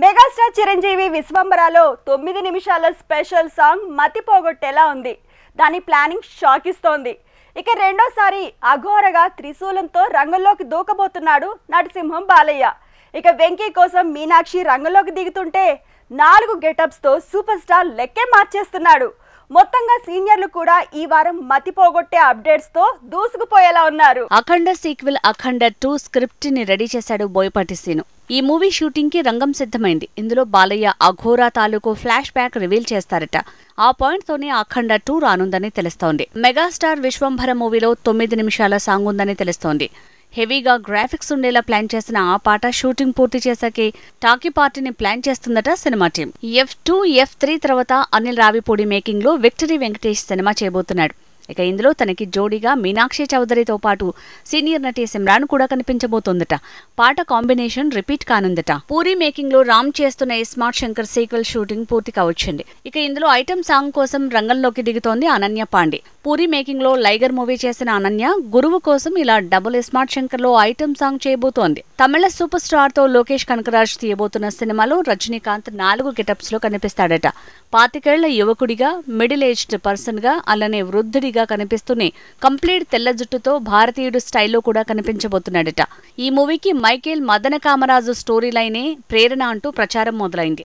Megastar Chiranjeevi విశ్వంబరాలో 9 నిమిషాల special song మతి పోగొట్టేలా ఉంది. దాని ప్లానింగ్ షాక్ ఇస్తోంది. ఇక రెండోసారి అఘోరగా త్రిశూలంతో రంగంలోకి దూకబోతున్నాడు నరసింహం బాలయ్య. ఇక వెంకీ కోసం మీనాక్షి రంగంలోకి దిగుతుంటే 4 గెటప్స్ తో సూపర్ స్టార్ లెక్కే మార్చేస్తున్నాడు. మొత్తంగా సీనియర్లు కూడా ఈ వారం మతి పోగొట్టే అప్డేట్స్ తో దూసుకుపోయేలా ఉన్నారు. అఖండ సీక్వెల్ అఖండ 2 స్క్రిప్ట్ ని రెడీ చేశాడు బోయపాటి సీను. ఈ మూవీ షూటింగ్ కి రంగం సిద్ధమైంది. ఇందులో బాలయ్య అఘోరా తాలూకు ఫ్లాష్ బ్యాక్ రివీల్ చేస్తారట. ఆ పాయింట్ తోనే అఖండ 2 రానుందని తెలుస్తోంది. మెగాస్టార్ విశ్వంభర మూవీలో 9 నిమిషాల సాంగ్ ఉందని తెలుస్తోంది. హెవీగా గ్రాఫిక్స్ ఉండేలా ప్లాన్ చేసిన ఆ పాట షూటింగ్ పూర్తి చేశాకే టాకీ పార్టీని ప్లాన్ చేస్తుందట సినిమా టీం. F2, F3 తర్వాత అనిల్ రావిపూడి మేకింగ్ లో విక్టరీ వెంకటేష్ సినిమా చేయబోతున్నాడు. ఇక ఇందులో తనకి జోడీగా మీనాక్షి చౌదరితో పాటు సీనియర్ నటి సిమ్రాన్ కూడా కనిపించబోతోందట. పాట కాంబినేషన్ రిపీట్ కానుందట. పూరి మేకింగ్ లో రామ్ చేస్తున్న స్మార్ట్ శంకర్ సీక్వెల్ షూటింగ్ పూర్తి కావచ్చింది. ఇక ఇందులో ఐటమ్ సాంగ్ కోసం రంగంలోకి దిగుతోంది అనన్య పాండే. పూరి మేకింగ్ లో లైగర్ మూవీ చేసిన అనన్య గురువు కోసం ఇలా డబుల్ స్మార్ట్ శంకర్ లో ఐటమ్ సాంగ్ చేయబోతోంది. తమిళ సూపర్ స్టార్ తో లోకేష్ కనకరాజ్ తీయబోతున్న సినిమాలో రజనీకాంత్ 4 గెటప్స్ లో కనిపిస్తాడట. 25 ఏళ్ల యువకుడిగా, మిడిల్ ఏజ్డ్ పర్సన్ గా, అలానే వృద్ధుడిగా కనిపిస్తూనే కంప్లీట్ తెల్ల జుట్టుతో భారతీయుడు స్టైల్లో కూడా కనిపించబోతున్నాడట. ఈ మూవీకి మైకేల్ మదన కామరాజు స్టోరీ లైనే ప్రేరణ అంటూ ప్రచారం మొదలైంది.